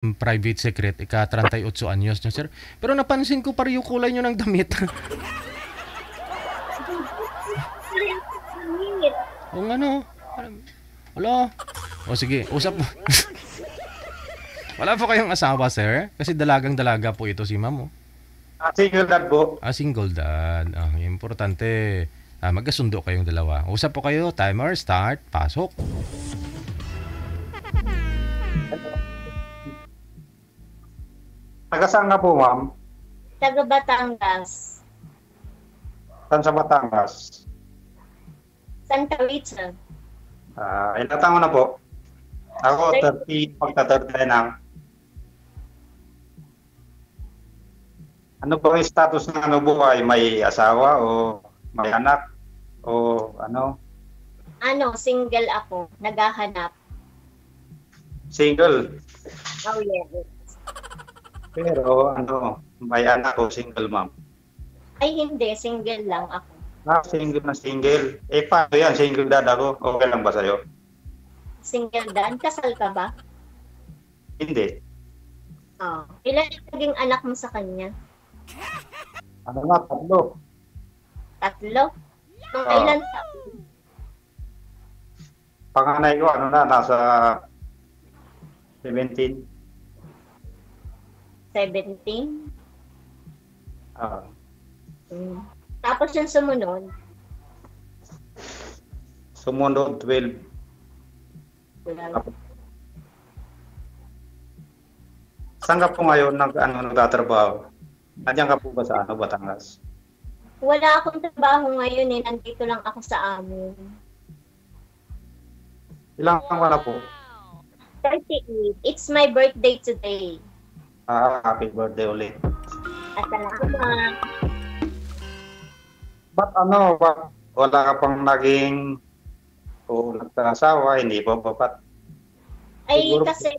private secret, ika-38 anyos nyo, sir. Pero napansin ko pareho kulay nyo ng damit. O nga no. Wala. O sige, usap mo. Wala po kayong asawa, sir? Kasi dalagang-dalaga po ito si ma'am. Oh. Single dad po. Single dad. Importante. Magkasundo kayong dalawa. Usap po kayo. Timer, start, pasok. Taga saan nga po, ma'am? Taga Batangas. Saan sa Batangas? Santa Rita. Ilang taon na po? Ako, 30, pagka-30 na. Ano po yung status ng ano buhay? May asawa o may anak? O ano? Single ako. Naghahanap. Single? Oh, yes. Pero may anak o single, ma'am? Ay, hindi. Single lang ako. Single na single. Paano yan? Single dad ako. Okay lang ba sa'yo? Single dad? Kasal ka ba? Hindi. Ilan ang naging anak mo sa kanya? Tatlo. Tatlo? Mga ilan taon? Panganay ko, nasa 17. 17? Uh, Tapos yung sumunod? Sumunod, 12. Saan ka po ngayon nagtatrabaho? Nandiyan ka po ba sa Batangas? Wala akong trabaho ngayon eh. Nandito lang ako sa amin. Ilang ka na po? 38. It's my birthday today. Happy birthday ulit. Salamat. Ba't wala ka pang naging nagkasawa, hindi pa ba't? Ay, kasi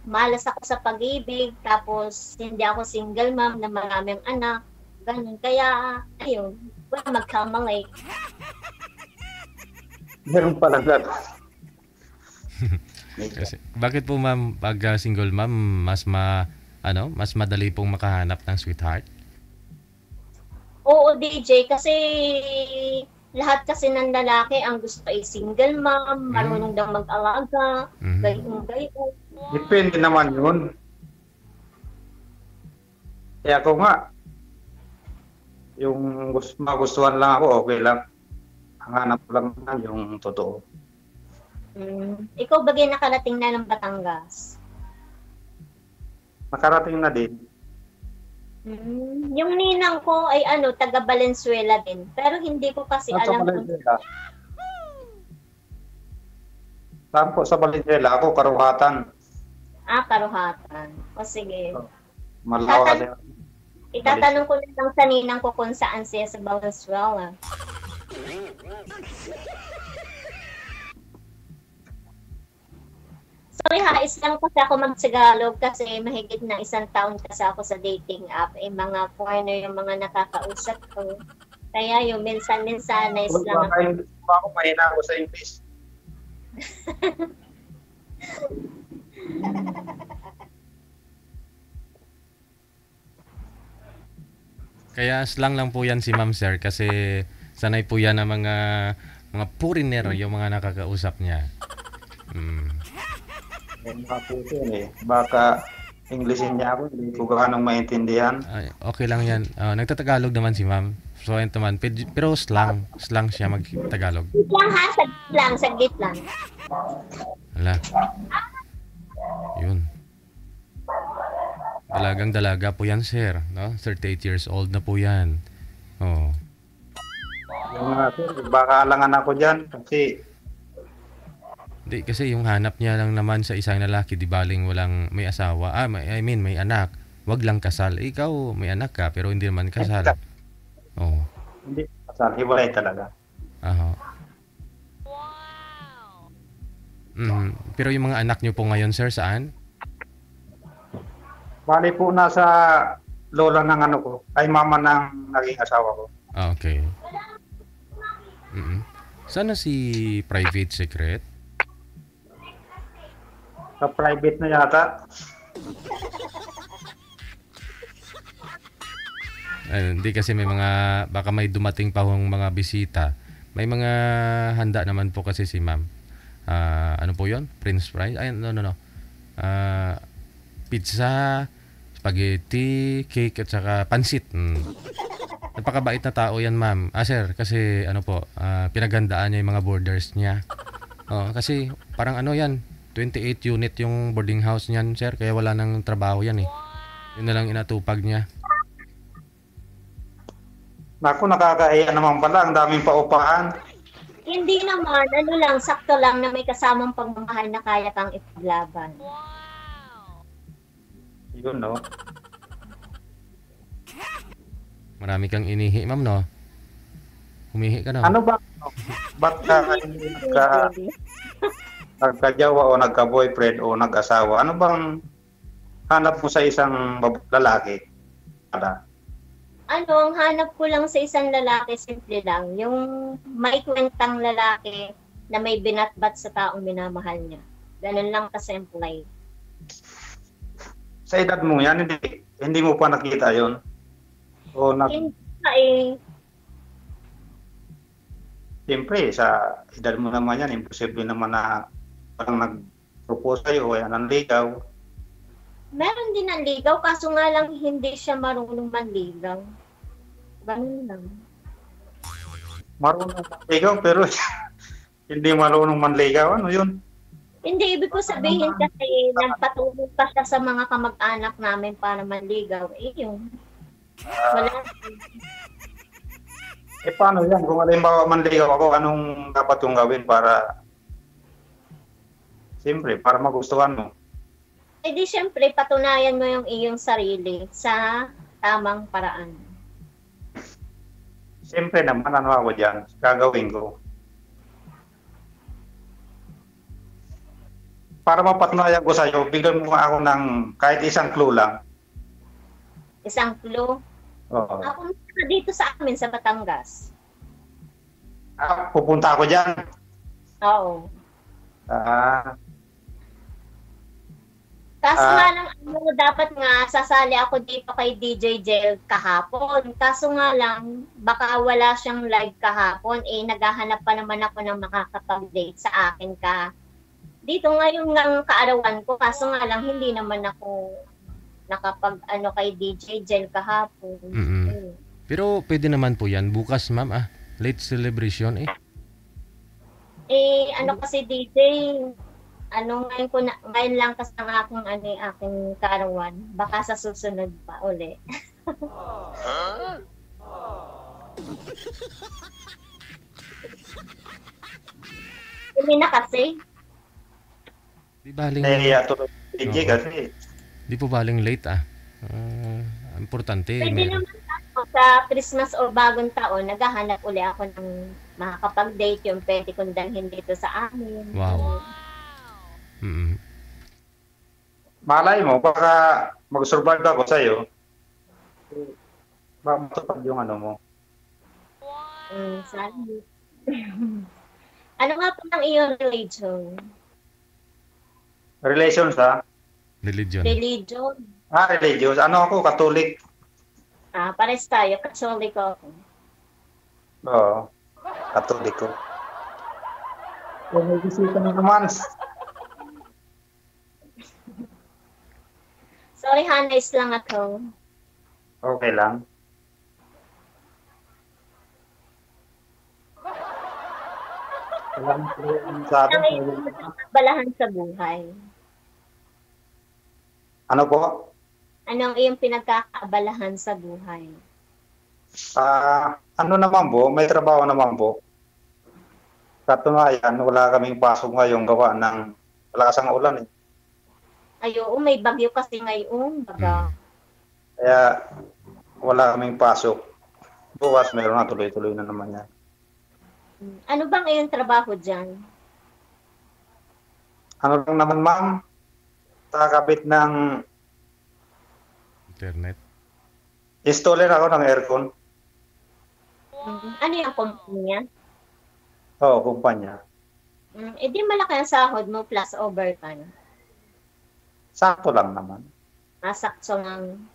malas ako sa pag-ibig, tapos hindi ako single mom na maraming anak, ganun. Kaya, ayun, magkamali. Meron pala dad. Kasi, bakit po ma'am, pag single ma'am, mas madali pong makahanap ng sweetheart? Oo, DJ, kasi lahat kasi ng lalaki ang gusto ay single mom, marunong daw mag-alaga, gayon. Depende naman yun. Kaya ako nga, yung magustuhan lang ako, okay lang. Ang hanap lang yung totoo. Ikaw bagay nakarating na ng Batangas? Nakarating na din. Yung ninang ko ay taga Valenzuela din. Pero hindi ko kasi alam kung... Saan po sa Valenzuela? Ako, Karuhatan. Karuhatan. O sige. Malawa. Itatanong ko lang sa ninang ko kung saan siya sa Valenzuela. Sorry ha, lang kasi ako mag-Tagalog kasi mahigit na 1 taon kasi ako sa dating app. Mga foreigner yung mga nakakausap ko. Kaya yung minsan-minsan na lang ako. Ako mahina ako sa English. Kaya slang lang po yan si ma'am sir kasi sanay po yan ng mga foreigner yung mga nakakausap niya. Baka Englishin niya ako, hindi ko ganong maintindihan. Okay lang yan. Nagtatagalog naman si ma'am. So, ito man. Pero slang siya mag-Tagalog. Saglit lang. Wala. Yun. Dalagang-dalaga po yan, sir. No? 38 years old na po yan. Oh. Yung sir, baka alangan ako dyan kasi Hindi, kasi yung hanap niya lang naman sa isang lalaki, di baling walang may asawa. May anak. Wag lang kasal. Ikaw, may anak ka, pero hindi naman kasal. Oh. Hindi kasal. Hiwalay talaga. Pero yung mga anak niyo po ngayon, sir, saan? Bali po nasa lola ng ko. Ay mama ng naging asawa ko. Okay. Sana si private secret? Ka-private na yata. Hindi kasi may mga, baka may dumating pa hong mga bisita. May mga handa naman po kasi si ma'am. Ano po yon? French fries? Ay, no. Pizza, spaghetti, cake, at saka pansit. Napakabait na tao yan, ma'am. Sir, kasi ano po, pinaghandaan niya yung mga borders niya. Kasi parang ano yan, 28 unit yung boarding house niyan, sir. Kaya wala nang trabaho yan eh. Yun na lang inatupag niya. Naku, nakakahiya naman pala. Ang daming paupahan. Hindi naman, ano lang, sakto lang na may kasamang pagmamahal na kaya kang ipaglaban. Yun, no? Marami kang inihi, ma'am, no? Humihi ka na. Ano ba? Ba't ka nagkajawa o nagka-boyfriend o nag-asawa? Ano bang hanap mo sa isang lalaki? Ano, ang hanap ko lang sa isang lalaki, simple lang, yung may kwentang lalaki na may binatbat sa taong minamahal niya. Ganun lang kasimple. Sa edad mo yan, hindi mo pa nakita yon. O Hindi ka eh. Siyempre, sa edad mo naman yan, imposible naman na parang nag-propose sa'yo o yan ang ligaw. Meron din ang ligaw, kaso nga lang hindi siya marunong manligaw. Ganun lang. Marunong manligaw pero hindi marunong manligaw. Ano yun? Hindi, ibig ko sabihin kasi nagpatulong pa siya sa mga kamag-anak namin para manligaw. Yun. Wala. Paano yan? Kung halimbawa manligaw ako, anong dapat kong gawin para siyempre, para magustuhan mo? Di syempre, patunayan mo yung iyong sarili sa tamang paraan. Siyempre naman, ano ako dyan? Gagawin ko. Para mapatunayan ko sa'yo, bigyan mo ako ng kahit isang clue lang. Isang clue? Oo. Ako dito sa amin, sa Batangas. Pupunta ako dyan. Oo. Kaso nga lang, dapat nga, sasali ako dito kay DJ Jel kahapon. Kaso nga lang, baka wala siyang live kahapon. Naghahanap pa naman ako ng makakapag-date sa akin ka. Dito ngayon ng kaarawan ko. Kaso nga lang, hindi naman ako nakapag kay DJ Jel kahapon. Pero pwede naman po yan. Bukas, ma'am, late celebration eh. Kasi DJ, ngayon lang kasi ang aking kaarawan. Baka sa susunod pa uli. Hindi na kasi. Di baling... Tuloy DJ kasi. Di po baling late importante. Pwede naman sa Christmas o bagong taon, naghahanap uli ako ng makakapag-date yung pwede kong dalhin dito sa amin. Wow. Malay mo, baka mag-survive ako sa'yo. Baka matupad yung ano mo. Sorry. Ano nga po ang iyong religion? Relations, ha? Religion. Religion? Religious. Ano ako? Katolik. Pares tayo. Katolik ako. Oo. Katolik ko. May bisita na naman. Sorry, Hannes lang ako. Okay lang. Ano yung pinagkakabalahan sa buhay? Ano po? Ano ang iyong pinagkakaabalahan sa buhay? Ano naman po? May trabaho naman po. Katunayan, wala kaming pasok ngayong gawa ng malakas ang ulan eh. Oo, may bagyo kasi ngayon. Baga. Kaya wala kaming pasok. Bukas meron na, tuloy-tuloy na naman yan. Ano bang iyong trabaho dyan? Ano lang naman, ma'am? Kakabit ng internet. Installer ako ng aircon. Ano yung company niya? Oo, kumpanya. Di malaki ang sahod mo plus overtime. Sakto lang naman. Sakto lang.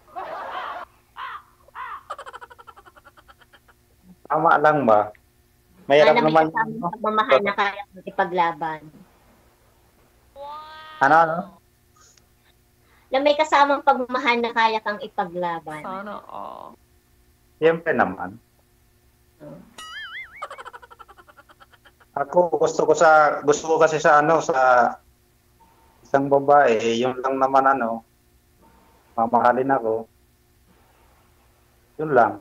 Tama lang ba? Mahirap Na may naman kasamang yung pagmamahal na kaya mong ipaglaban. ano? Na may kasamang pagmamahal na kaya kang ipaglaban. Sana all. Siyempre naman. Ako gusto ko kasi sa isang babae, yun lang naman mamahalin ako. Yun lang.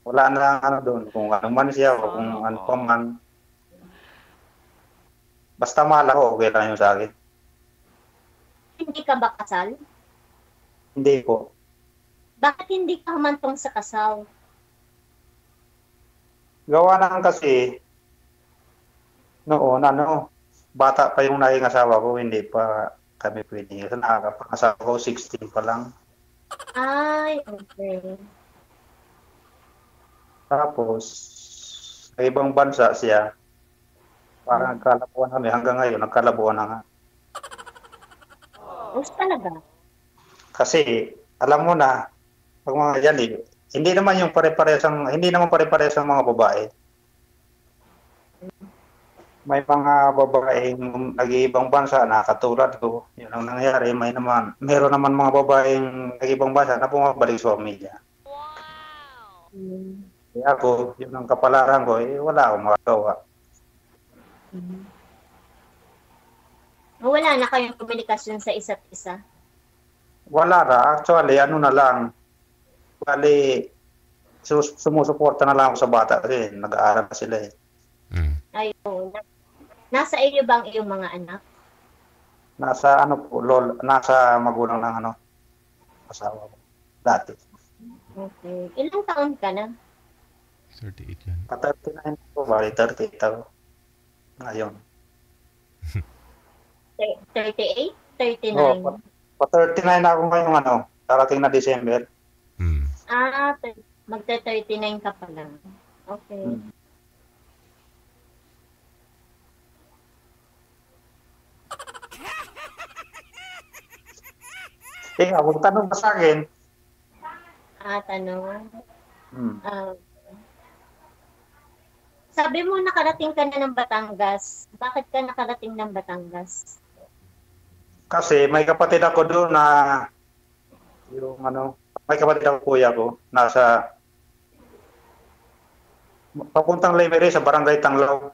Wala na doon kung ano man siya o kung ano pa man. Basta mahal ako, okay lang yun sa akin. Hindi ka ba kasal? Hindi po. Bakit hindi ka humantong sa kasal? Gawa na kasi noon, bata pa yung naging asawa ko, hindi pa kami pwede. Kasi nakakapangasawa ko, 16 pa lang. Ay, okay. Tapos, sa ibang bansa siya, parang nagkalabuan kami. Hanggang ngayon, nagkalabuan na nga. Talaga? Kasi, alam mo na, pag mga yan hindi naman pare-parehas ang mga babae. May mga babaeng nag-iibang bansa na katulad ko, yun ang nangyayari. Meron naman mga babaeng nag-iibang bansa na bumabalik sa pamilya. Kaya ako, yun ang kapalaran ko, wala akong magagawa. Wala na kayong komunikasyon sa isa't isa? Wala na. Actually, na lang. Bali, sumusuporta na lang ako sa bata kasi nag-aaral na sila eh. Ayun. Nasa iyo bang iyong mga anak? Nasa nasa magulang ng asawa ko. Dati. Okay. Ilang taon ka na? 38 yan. 39 ko, bali 38 ako. Ngayon. 38? 39? Oh, pa-39 na ako ngayon darating na December. Magta-39 ka pa lang. Okay. Huwag tanong ka sa akin. Tanong. Sabi mo nakarating ka na ng Batangas. Bakit ka nakarating ng Batangas? Kasi may kapatid ako doon na may kapatid ako kuya ko nasa papuntang Lemery sa Barangay Tanglaw.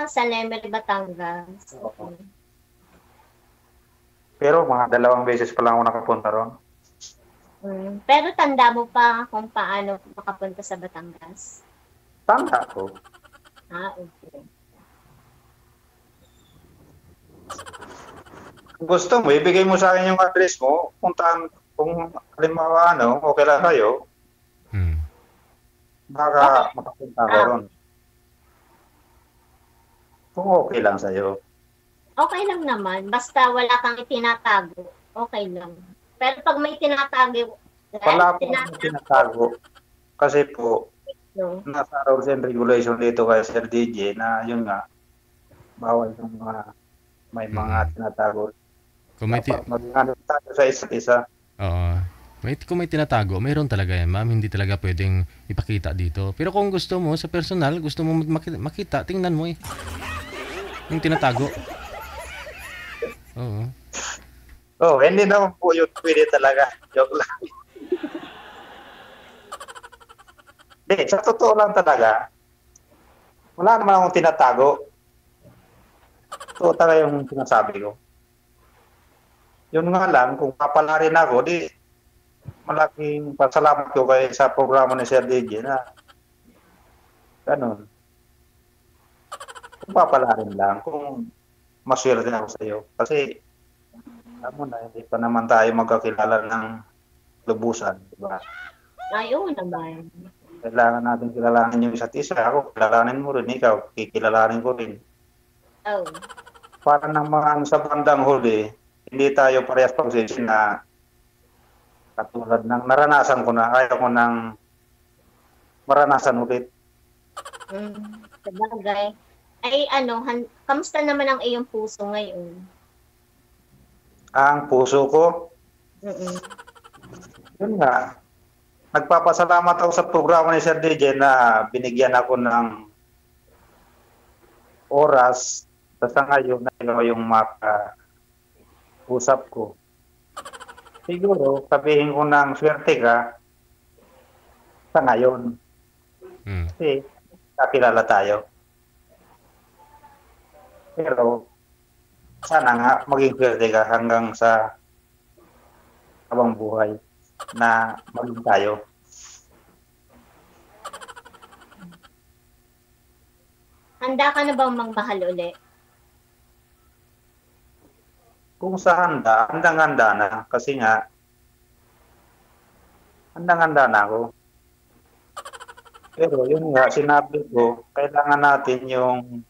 Sa Lemery, Batangas. Okay. Pero mga 2 beses pa lang ako nakapunta ron. Pero tanda mo pa kung paano makapunta sa Batangas? Tanda ko. Okay. Gusto mo, ibigay mo sa akin yung address mo, puntahan, kung halimbawa okay lang kayo, baka makapunta ko ron. Kung okay lang sa'yo. Okay lang naman, basta wala kang itinatago, okay lang. Pero pag may tinatago, Wala po akong tinatago. Kasi po, nasa rules and regulation dito kay Sir DJ na yun nga, bawal yung may mga tinatago. Kung may tayo sa isa't isa. Oo. Kung may tinatago, mayroon talaga yan, ma'am. Hindi talaga pwedeng ipakita dito. Pero kung gusto mo, sa personal, gusto mo makita, tingnan mo yung tinatago. Oo. Hindi naman po yun pwede talaga. Joke lang. Hindi, sa totoo lang talaga, wala naman akong tinatago. Totoo talaga yung sinasabi ko. Yun nga lang, kung papalarin ako, malaking pasalamat ko sa programa ni Sir DJ na ganun. Kung papalarin lang, kung maswerte ako sa iyo. Kasi, alam mo na, hindi pa naman tayo magkakilala ng lubusan. Diba? Ayun naman. Kailangan natin kilalanin yung isa't isa. Ako, kilalanin mo rin. Ikaw, kikilalanin ko rin. Para ng mga sa bandang huli, hindi tayo parehas pag-session na katulad ng naranasan ko na, ayaw ko nang maranasan ulit. Sabagay. Ay ano, kamusta naman ang iyong puso ngayon? Ang puso ko, Mm. yun nga, nagpapasalamat ako sa programa ni Sir DJ na binigyan ako ng oras sa ngayon na ikaw yung makausap ko. Siguro, sabihin ko ng swerte ka sa ngayon. Kasi kakilala tayo. Pero sana nga maging swerte ka hanggang sa habang buhay na maging tayo. Handa ka na bang magmahal uli? Kung sa handang-handa na. Kasi nga, handang-handa na ako. Pero yun nga, sinabi ko, kailangan natin yung,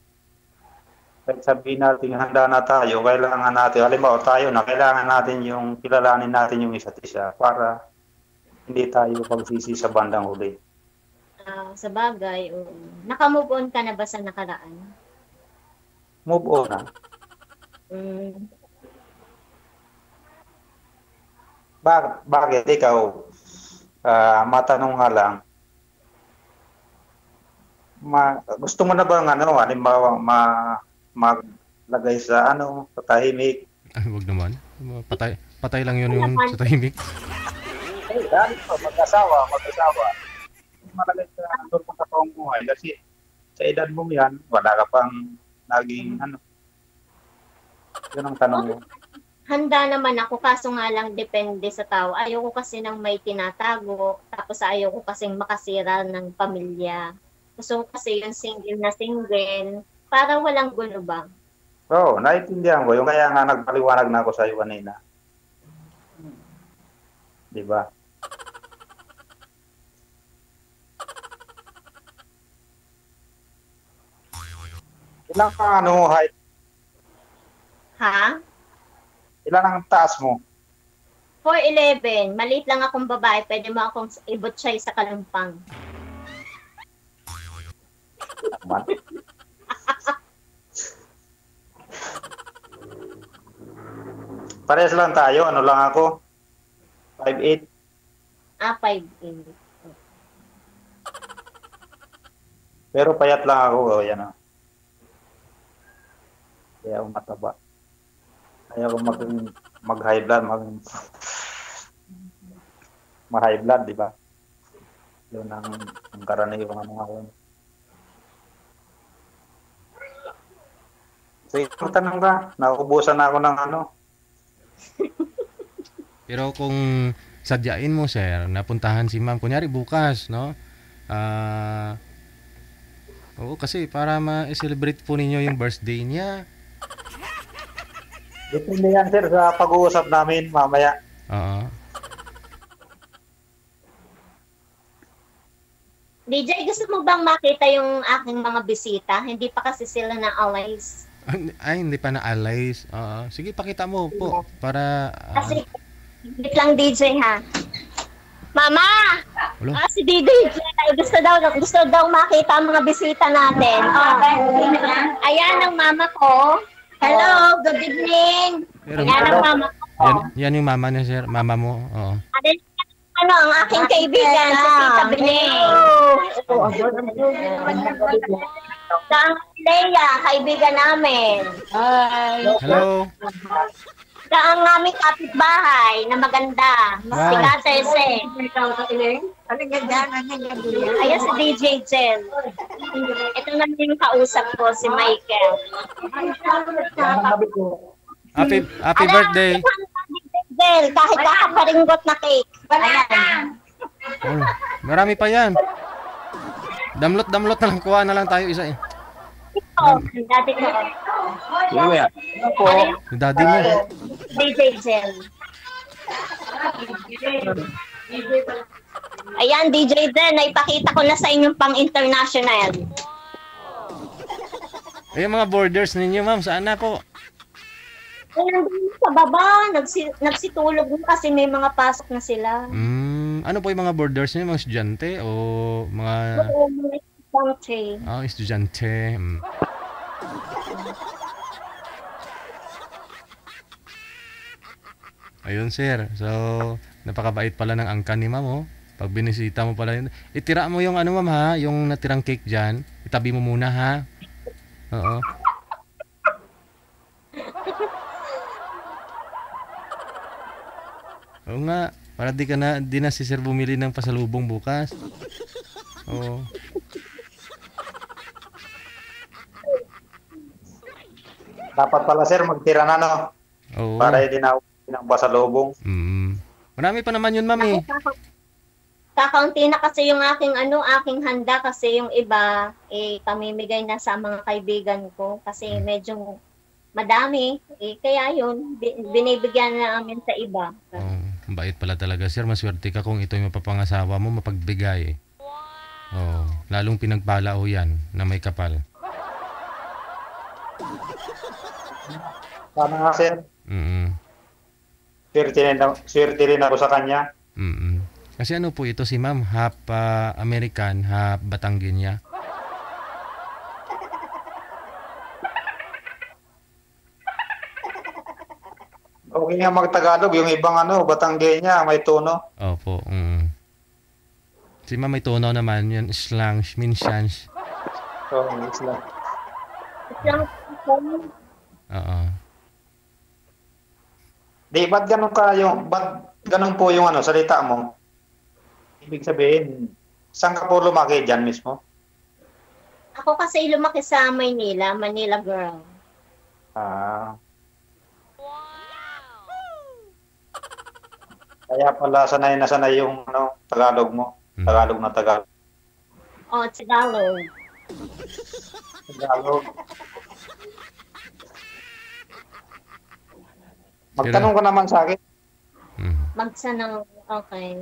kahit sabihin natin handa na tayo, kailangan natin, halimbawa tayo na, kailangan natin yung, kilalanin natin yung isa't isa para hindi tayo pagsisi sa bandang huli. Sa bagay, naka-move on ka na ba sa nakaraan? Move on na. Bakit ikaw, matanong nga lang, gusto mo na ba ng ano, halimbawa maglagay sa ano, sa tahimik? Wag naman. Patay lang yun yung sa tahimik. Eh, dahil po, mag-asawa. Malagay sa andun mo sa taong buhay kasi sa edad mo yan, wala ka pang naging ano. Yun ang tanong mo. Handa naman ako, kaso nga lang depende sa tao. Ayoko kasi nang may tinatago, tapos ayoko kasing makasira ng pamilya. Gusto ko kasi yung single na single, para walang gulo ba? Oo, naiintindihan ko. Yung kaya nga nagpaliwanag na ako sa iyo kanina. Di ba? Ilang ka ano height? Ha? Ilan ang taas mo? 4'11", maliit lang akong babae, pwede mo akong ibutsyay sa kalumpang. Naman. Parehas lang tayo, ano lang ako? 5'8". 5'8". Pero payat lang ako, oh, yan o. Kaya ako mataba. Kaya ako mag-high blood, ma-high blood, di ba? Yun ang karaniwang ano ako. Sige, tanong ka. Nauubusan na ako ng ano. Pero kung sadyain mo, sir, napuntahan si ma'am, kunyari bukas, no? Oo, kasi para ma-celebrate po ninyo yung birthday niya. Depende yan, sir, sa pag-uusap namin mamaya. Oo. DJ, gusto mo bang makita yung aking mga bisita? Hindi pa kasi sila na-alize. Ay, hindi pa na-alize. Oo. Sige, pakita mo po para... Kasi, wait lang DJ ha. Mama! Hello? Si DJ, gusto daw makita ang mga bisita natin. Ayan ang mama ko. Hello, good evening. Pero, Ayan ang mama ko. yan yung mama niya, sir. Mama mo. Oo. Ano, ang aking kaibigan, si Tita Beneng. Ang Leia, kaibigan namin. Hello. Ang aming kapitbahay na maganda, si Wow. Katerse. Ayan si DJ Jen. Ito naman yung kausap ko, si Michael. Happy birthday. Jen, kahit kakaparinggot na cake. Ayan. Oh, marami pa yan. Damlot na lang. Kuha na lang tayo isa eh. Ito, dati ko. Yung daddy mo. DJ Jen. Ayan, DJ Jen, naipakita ko na sa inyong pang-international. Eh, yung mga borders ninyo, ma'am, saan na po? Nandun sa baba, nagsitulog mo kasi may mga pasok na sila. Ano po yung mga borders niyo? Mga estudyante o mga... Country. Estudyante. Ayun, sir. So, napakabait pala ng angkan ni ma'am, oh. Pag binisita mo pala yun. Itira mo yung ano, ma'am, ha? Yung natirang cake dyan. Itabi mo muna, ha? Oo. Oo nga. Para di na si sir bumili ng pasalubong bukas. Oo. Dapat pala sir, magtira na no. Oo. Para hindi na ng pasalubong. Marami pa naman yun, ma'am, eh. Kakaunti na kasi yung aking handa kasi yung iba pamimigay na sa mga kaibigan ko kasi medyo madami kaya yun binibigyan na namin sa iba. Oh, bait pala talaga, sir. Maswerte ka kung ito yung mapapangasawa mo, mapagbigay. Oh, lalong pinagpala ho yan na may kapal. Sana nga sir. Swerte rin ako sa kanya. Kasi ano po ito si ma'am, half American, half Batangueña. Okay nga mag-Tagalog, yung ibang Batangueña, may tono. Opo. Si ma'am may tono naman, yun slang, minshans. Islang. Oo. Di, ba't ganun po yung salita mo? Ibig sabihin, saan ka po lumaki dyan mismo? Ako kasi lumaki sa Maynila, Manila girl. Kaya pala sanay na sanay yung Tagalog mo. Tagalog na Tagalog. Oh, Tagalog. Tagalog. Magtanong ka naman sa akin. Magsanang, okay.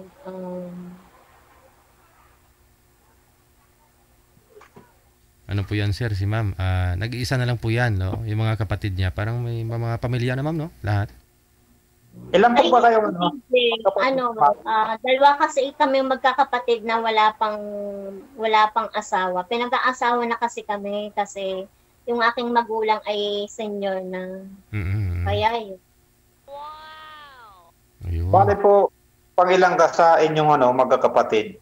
Ano po yan, sir, si ma'am? Nag-iisa na lang po yan, no? Yung mga kapatid niya. Parang may mga pamilya na, ma'am, no? Lahat. Ilan po ba kayo? Dalawa kasi kami magkakapatid na wala pang asawa. Pinag-aasawa na kasi kami kasi yung aking magulang ay senior na. Kaya yun. Ayun. Bale po, pangilang ka sa inyong magkakapatid?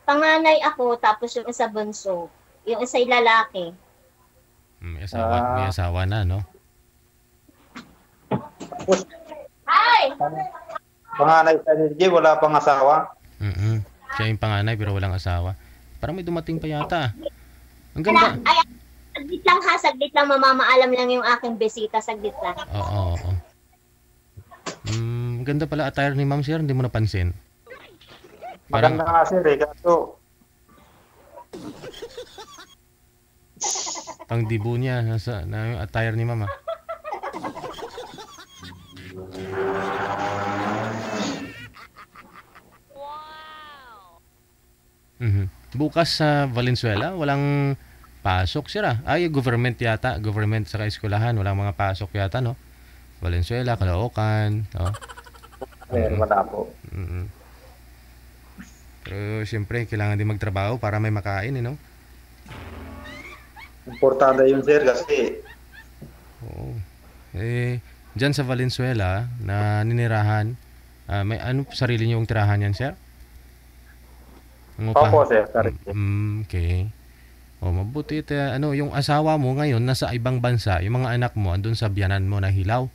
Panganay ako, tapos yung isa bunso. Yung isa lalaki. May asawa na, no? Hi! Panganay sa DJ, wala pang asawa? Siya yung panganay pero walang asawa. Parang may dumating pa yata. Ang ganda. Saglit lang, mamamaalam lang yung aking bisita, saglit lang. Oo. Ganda pala attire ni ma'am, sir, hindi mo napansin. Maganda nga sir, kaso pang dibo niya na yung attire ni ma'am. Bukas sa Valenzuela, walang pasok, sir. Government yata. Government sa eskwelahan, walang mga pasok yata, no? Valenzuela, Caloocan, no? Wala po. Pero siyempre, kailangan din magtrabaho para may makain, no? Importante yun, sir, kasi Oo. Dyan sa Valenzuela, na ninirahan, may sarili niyong tirahan yan, sir? Opo, sir. Okay. Mabuti ito. Yung asawa mo ngayon nasa ibang bansa, yung mga anak mo andun sa biyanan mo na Hilaw.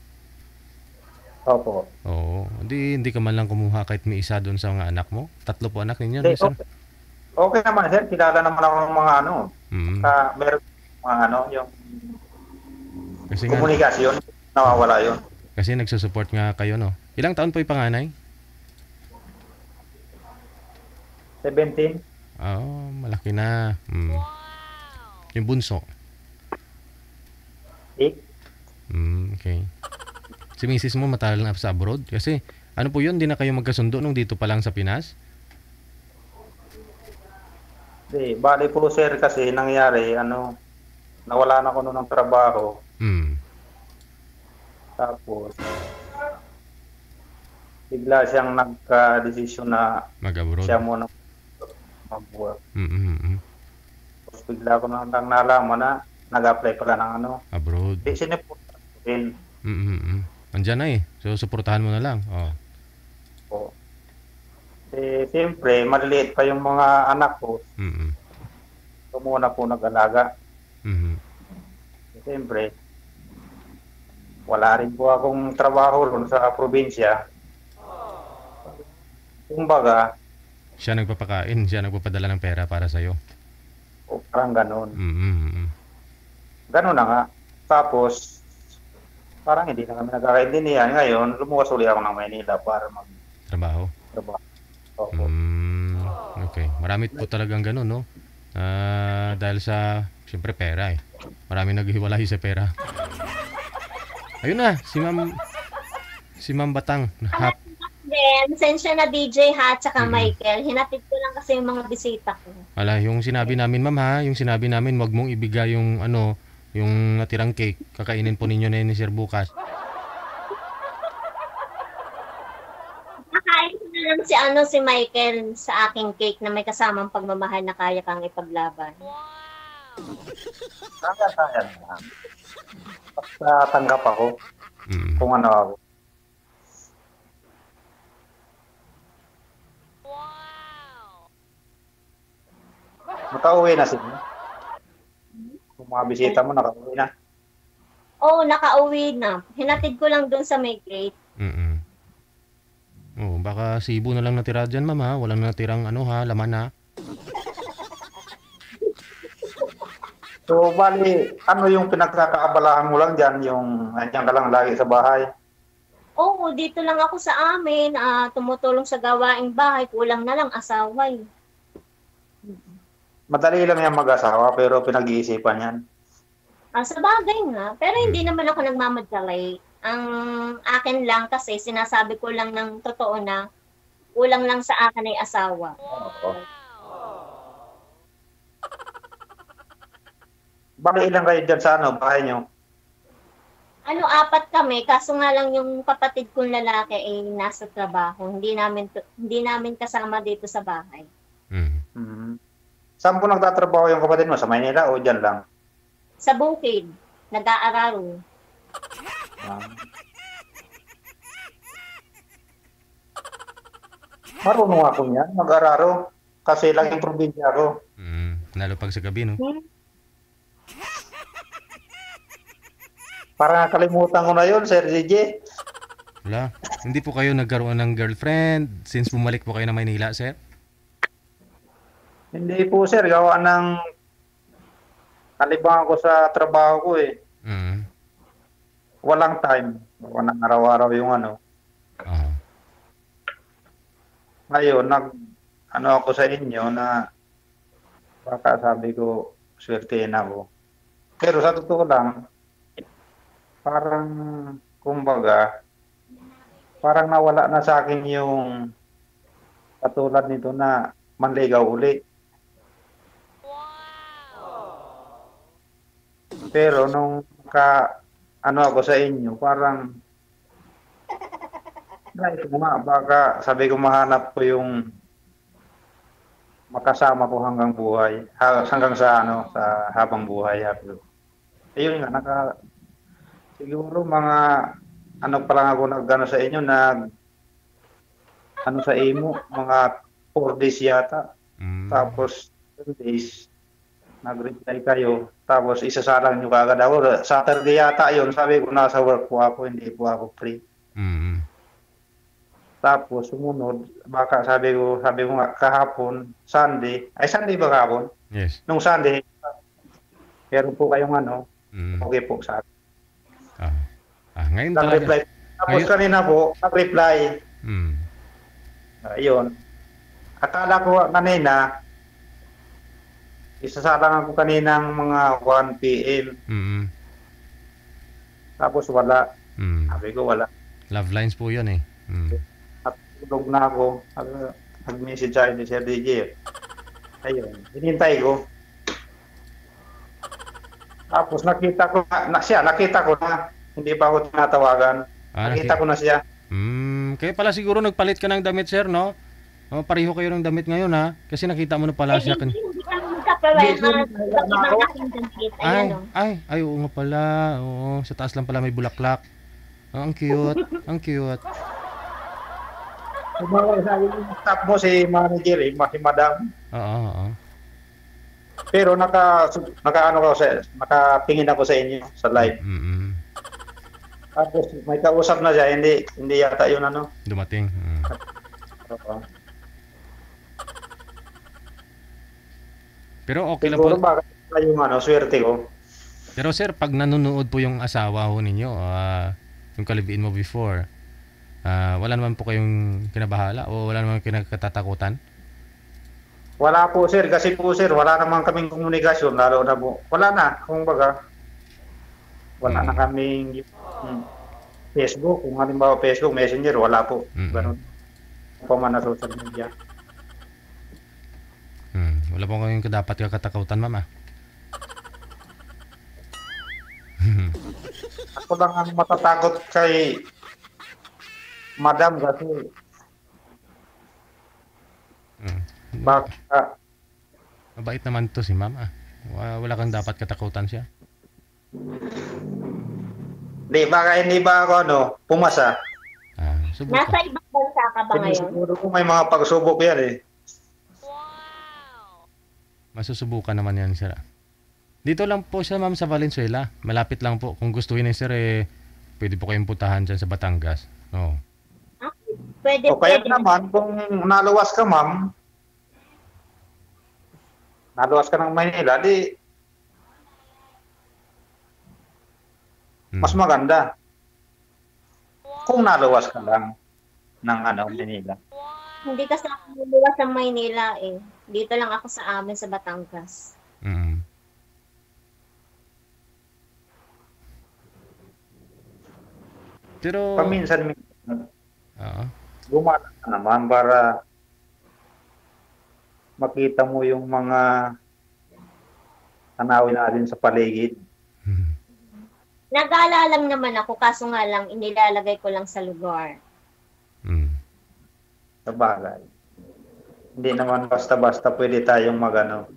Opo. Oo. Hindi ka man lang kumuha kahit may isa doon sa mga anak mo? 3 po anak ninyo, Hindi, sir? Okay naman, sir. Kilala naman ako ng mga meron mga yung kasi komunikasyon. Nawawala yun. Kasi nagsusupport nga kayo, no? Ilang taon po yung panganay? 17. Malaki na. Yung bunso? 8. Okay. Si misis mo matagal na sa abroad? Kasi, ano po yun? Di na kayo magkasundo nung dito pa lang sa Pinas? Bali po, sir, kasi nangyari, nawala na ako noon ng trabaho. Tapos, bigla siyang nagka-desisyon na mag-abroad. Siya muna mag-work. Mm-hmm. Tapos bigla ko na lang nalaman na nag-apply pala ng ano. Abroad. Di sinipot din. Andiyan na eh. So, suportahan mo na lang. Oh. Po. Siyempre, maliliit pa yung mga anak ko. So, muna po nag-alaga. Siyempre, wala rin po akong trabaho ron sa probinsya. Kumbaga, Siya nagpapakain, siya nagpapadala ng pera para sa'yo. parang ganon. Mm-hmm. Ganon na nga. Tapos, parang hindi na kami nagkakaintindihan. Ngayon, lumuwas uli ako ng Maynila para Trabaho? mag-trabaho. Okay. Marami po talagang ganon, no? Dahil sa, siyempre, pera eh. Marami naghiwalay sa pera. Ayun na, si Ma'am Batang. Then, sensya na DJ ha, tsaka Michael. Hinatid ko lang kasi yung mga bisita ko. Ala, yung sinabi namin, ma'am ha, yung sinabi namin, wag mong ibigay yung yung natirang cake. Kakainin po ninyo na yun ni Sir bukas. Nakain ko na lang si Michael sa aking cake na may kasamang pagmamahal na kaya kang ipaglaban. Kaya na. Basta tanggap ako kung ano ako. Nakauwi na sila. Kung mga bisita mo, nakauwi na. Oo, nakauwi na. Hinatid ko lang doon sa may gate. Oh, baka sibo na lang natira dyan, ma'am ha. Walang natirang laman ha. So, bali, ano yung pinagkakaabalahan mo lang dyan? Yung nandiyan ka lang lagi sa bahay? Oo, dito lang ako sa amin. Tumutulong sa gawaing bahay. Kulang na lang asawa eh. Madali lang yan mag-asawa, pero pinag-iisipan yan. Sa bagay nga. Pero hindi naman ako nagmamadali. Ang akin lang kasi, sinasabi ko lang ng totoo na kulang lang sa akin ay asawa. Bali, ilang kayo dyan sa bahay nyo? 4 kami, kaso nga lang yung kapatid kong lalaki ay nasa trabaho. Hindi namin kasama dito sa bahay. Saan po nagtatrabaho yung kapatid mo? Sa Maynila o dyan lang? Sa bukid, nag-aararo. Marunong ako niyan, mag-araro. Kasi lang yung probinsya ko. Lalo pag sa gabi, no? Parang nakalimutan ko na yun, Sir DJ. Wala. Hindi po kayo nagkaroon ng girlfriend since bumalik po kayo na Maynila, sir? Hindi po, sir. Gawa ng kalibangan ko sa trabaho ko eh. Walang time. Walang araw-araw yung Ngayon, ako sa inyo na baka sabi ko, swertein ako. Pero sa totoo lang, parang, kumbaga, parang nawala na sa akin yung katulad nito na manligaw uli. Pero nung ako sa inyo, parang baka sabi ko mahanap ko yung makasama ko hanggang buhay, hanggang sa habang buhay. Ayun nga, siguro mga pa lang ako sa inyo, sa imo, mga 4 days yata. Tapos 2 days, nag-reply kayo. Tapos isasalang nyo kagad ako. Saturday yata yun, sabi ko nasa work po ako, hindi po ako free. Tapos sumunod, baka sabi ko nga kahapon, Sunday ba kahapon? Yes. Nung Sunday, meron po kayong okay po sa akin. Ngayon talaga. Nag-reply. Tapos kanina po, nag-reply. Ayun. Akala ko kanina, isasalangan ko kaninang mga 1 p.m. Tapos wala. Sabi ko wala. Love lines po yun eh. At tulog na ako. Nag-message sa akin ni Sir DJ. Ayun. Hinintay ko. Tapos nakita ko na. Hindi pa ako tinatawagan. Nakita ko na siya. Kaya pala siguro nagpalit ka ng damit, sir, no? Pareho kayo ng damit ngayon, ha? Kasi nakita mo na pala siya. Hindi kami Pwede Hindi, iba't na ibang ako. klaseng damit. Ayan o. Oo nga pala. Oo, sa taas lang pala may bulaklak. Oh, ang cute. Ang cute. Tumawag sa akin yung staff mo si manager si madam. Oo, oo. Pero naka ano ko nakatingin ako sa inyo sa live. Mm. Tapos may kausap na siya, hindi yata yun ano. Dumating. Oo. Pero okay lang po. Siguro baka yung ano, swerte ko. Pero sir, pag nanonood po yung asawa ho ninyo, yung kalibiin mo before, wala naman po kayong kinabahala o wala naman kinakatatakutan? Wala po sir, kasi po sir, wala naman kaming komunikasyon, lalo na po. Wala na, kung baga. Wala na kaming Facebook, kung halimbawa Facebook, Messenger, wala po. Ganun. Pa man na social media. Wala po kayong dapat kakatakutan, mama. Ako lang ang matatakot kay madam kasi baka mabait naman to si mama. Wala kang dapat katakutan siya. baka hindi ba ako pumasa. Subukan. Nasa ibang bansa ka ba ngayon? Siguro ko may mga pagsubok yan eh. Masusubukan naman yan, sir. Dito lang po siya, ma'am, sa Valenzuela. Malapit lang po. Kung gustuhin ni sir, pwede po kayong puntahan dyan sa Batangas. Oo. Pwede, O kaya pwede. naman, kung naluwas ka ma'am, naluwas ka ng Maynila, di mas maganda. Kung naluwas ka lang ng Maynila. Hindi kasi ako luluwas sa Maynila eh. Dito lang ako sa amin sa Batangas. Pero Paminsan oo. gumala ka naman para makita mo yung mga tanawin natin sa paligid. Nag-aalalam naman ako, kaso nga lang, inilalagay ko lang sa lugar. Sa bagay. Hindi naman basta-basta pwede tayong magano.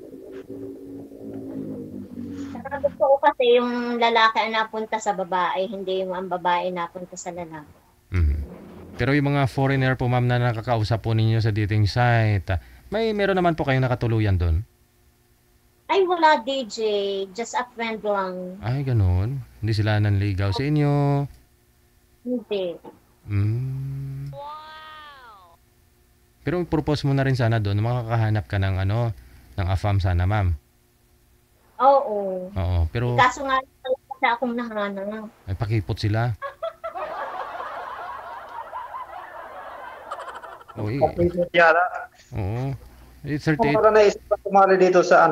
Saka gusto ko kasi yung lalaki ang napunta sa babae, hindi yung ang babae napunta sa lalaki. Pero yung mga foreigner po, ma'am, na nakakausap po ninyo sa dating site, meron naman po kayong nakatuluyan doon? Ay, wala DJ. Just a friend lang. Ay, ganun. Hindi sila nanligaw sa inyo. Hindi. Pero propose mo na rin sana doon, makakahanap ka ng ng AFAM sana, ma'am. Oo. Oo, pero Kaso nga, wala akong nahanap. ay pakipot sila. Yara. Oo. Kung 38. para naisip ka tumali dito sa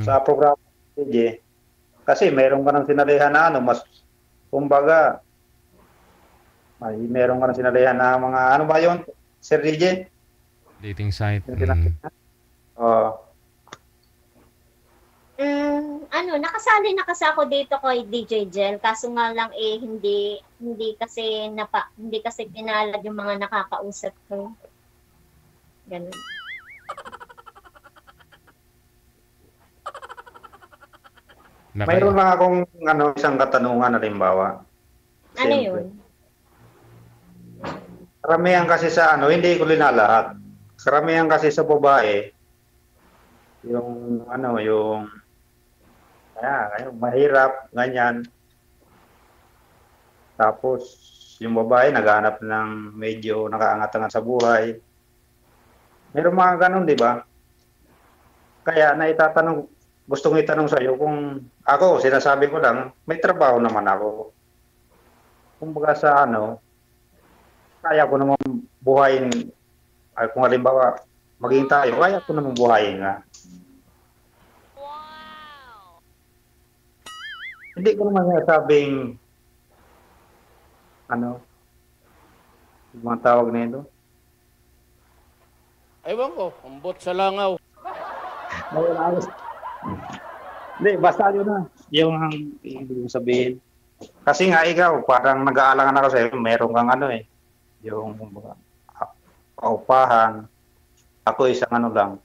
sa programa DJ, kasi meron ka ng sinalihan na mas kumbaga meron ka ng sinalihan na mga ano ba yun, Sir DJ? Dating site. Nakasali na kasi ako dito kay DJ Jel, kaso nga lang hindi kasi pinalad yung mga nakakausap ko. Ganun. Mayroon lang akong isang katanungan halimbawa. Ano yun? Karamihan kasi sa hindi ko linalahat. Karamihan kasi sa babae, yung mahirap, ganyan. Tapos, yung babae naghahanap ng medyo nakaangat-angat sa buhay. Meron mga ganun, di ba? Kaya gustong itanong sa'yo kung ako, sinasabi ko lang, may trabaho naman ako. Kumbaga sa kaya ko naman buhayin, kung halimbawa, maging tayo, kaya ko naman buhayin nga. Hindi ko naman sinasabing yung mga tawag na ito. Ewan ko, umbot sa langaw. Hindi, basta yun na. Yung ibig sabihin. Kasi nga ikaw, parang nag-aalangan ako sa'yo, meron kang yung paupahan. Ako isang lang.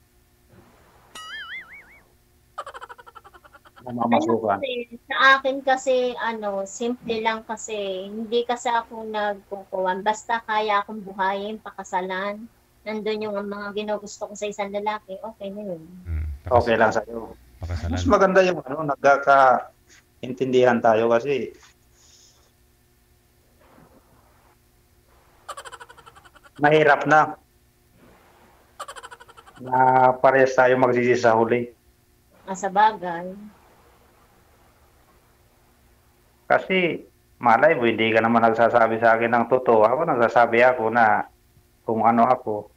namamasukan. Sa akin kasi, simple lang kasi, hindi kasi ako nagkukuwan. Basta kaya akong buhayin, pakasalan. Nandun yung mga ginugusto ko sa isang lalaki, okay na yun. Okay lang sa'yo. Pakasalan. Mas maganda yung nagkakaintindihan tayo kasi mahirap na parehas tayo magsisi sa huli. Sa bagay. Kasi malay mo, hindi ka naman nagsasabi sa akin ng totoo. Ako nagsasabi ako na kung ano ako.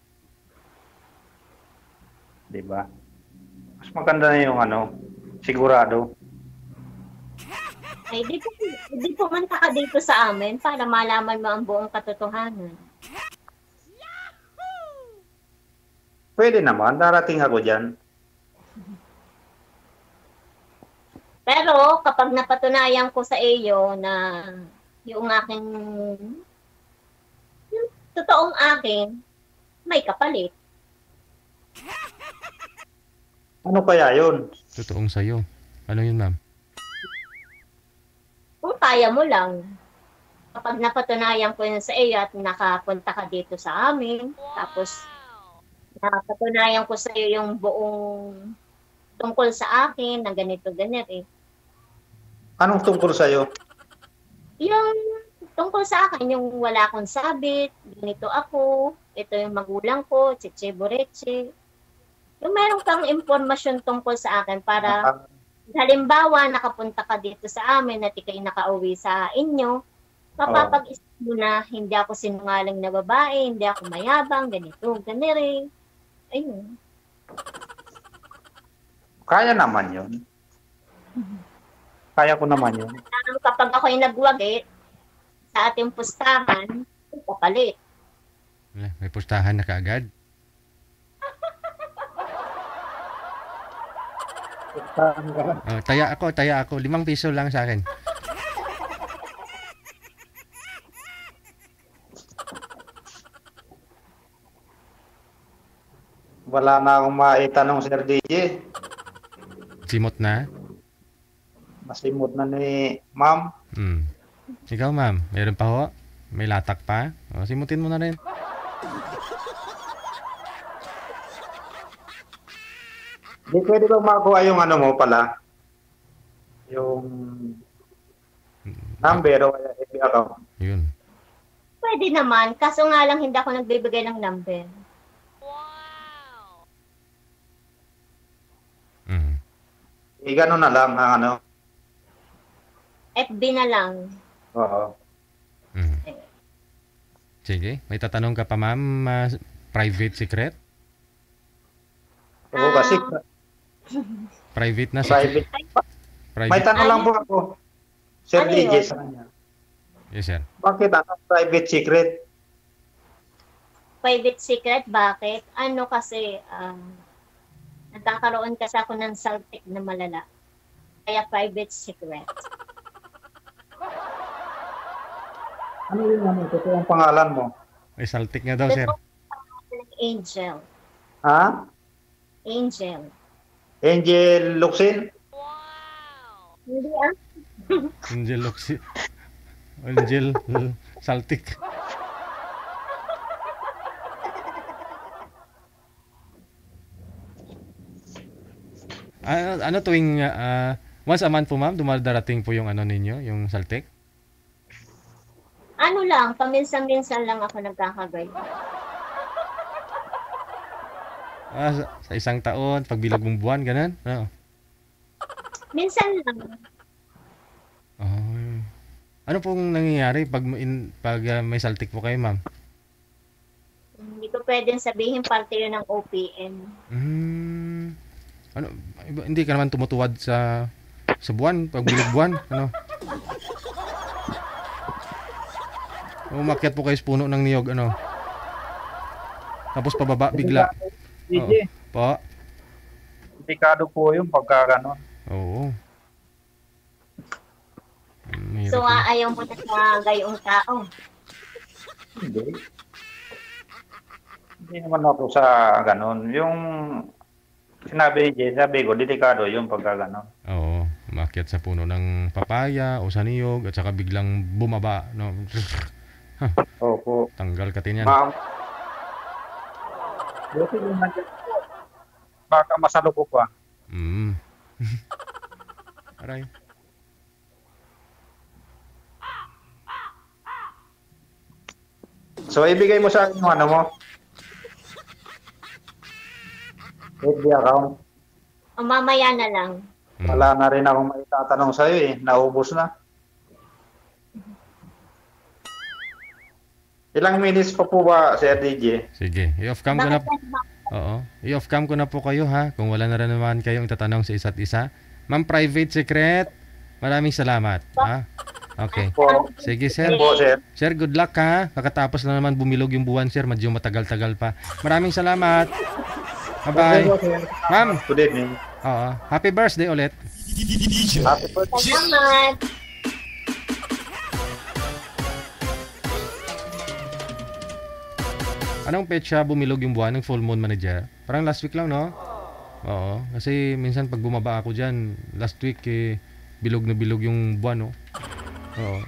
Diba? Mas maganda na yung sigurado. Ay, di pumunta ka dito sa amin para malaman mo ang buong katotohanan. Pwede naman, darating ako dyan. Pero kapag napatunayan ko sa iyo na yung aking, yung totoong akin, may kapalit. Ano kaya yun? Totoong sa'yo. Ano yun, ma'am? Kung kaya mo lang. Kapag napatunayan ko yun sa iyo at nakapunta ka dito sa amin, tapos napatunayan ko sa iyo yung buong tungkol sa akin na ganito, ganito. Anong tungkol sa'yo? Yung tungkol sa akin, yung wala akong sabit, ganito ako, ito yung magulang ko, chiche boreche. Yung meron kang impormasyon tungkol sa akin para halimbawa nakapunta ka dito sa amin at ikay nakauwi sa inyo, mapapag-isip mo na hindi ako sinungaling na babae, hindi ako mayabang, ganito, ganire. Ayun. Kaya naman yun. Kaya ko naman yun. Kapag ako'y nagwagi sa ating pustahan, kapalit. May pustahan na kaagad. Taya ako. 5 piso lang sa akin. Wala na akong maitanong, Sir DJ. Simot na? Masimot na ni Ma'am. Ikaw, ma'am, meron pa ho? May latak pa? Simutin mo na rin. Di pwede ba makuha yung mo pala? Yung number o FB account? Yun. Pwede naman, kaso nga lang hindi ako nagbibigay ng number. Gano'n na lang ang FB na lang. Oo. Sige, may tatanong ka pa, ma'am, private secret? Oo, kasi Private na private. Private. May tanong lang po ako. Sir Ano DJ yun? sa kanya. Yes, sir. Bakit private secret? Private secret, bakit? Kasi, nagkakaroon kasi ako ng saltik na malala. Kaya private secret. Ano yung totoong pangalan mo? May saltik nga daw, sir. Angel. Ha? Angel. Angel Luxin? Hindi Angel Luxi. Angel Saltik. Ano tuwing once a month po, ma'am, dumadarating po yung ninyo, yung saltik? Paminsan-minsan lang ako nagkakagay. Sa isang taon, pagbilag mong buwan, ganun? Oo. Minsan lang. Ano pong nangyayari pag may saltik po kayo, ma'am? Hindi ko pwedeng sabihin parte yun ng OPM. Hindi ka naman tumutuwad sa buwan, pagbilag buwan, umakyat po kayo sa puno ng niyog, tapos pababa bigla. DJ, Po? delikado po yung pagka gano'n. Oo. So, ayaw mo na sa gayong tao. Hindi. Hindi naman ako sa gano'n. Yung sinabi ni Jay, sabi ko, delikado yung pagka gano'n. Oo. Umakyat sa puno ng papaya o sa niyog at saka biglang bumaba, no? Opo. Tanggal ka tin yan. Ma'am. Buti yung nandiyan po. Baka masalubog pa. Mm. Aray. So, ibigay mo sa akin yung ano mo. FB account. O mamaya na lang. Mm. Wala na rin akong may tatanong sa'yo eh. Naubos na. Ilang minutes pa po ba, Sir DJ? Sige, i-off cam ko na. Bakit ba? Oo. I-off cam ko na po kayo ha. Kung wala na rin naman kayong tatanong sa isa't isa. Ma'am, private secret. Maraming salamat. Ha? Okay. Po. Sige, sir. Po, Sir. Sir, good luck ha. Kakatapos na naman bumilog yung buwan, sir. Medyo matagal-tagal pa. Maraming salamat. Bye-bye. Ma'am. Good evening. Oo. Happy birthday ulit. Happy birthday. Salamat. Anong petsa bumilog yung buwan ng full moon manager? Parang last week lang, no? Oo. Kasi minsan pag bumaba ako dyan, last week, bilog na bilog yung buwan, no? Oo.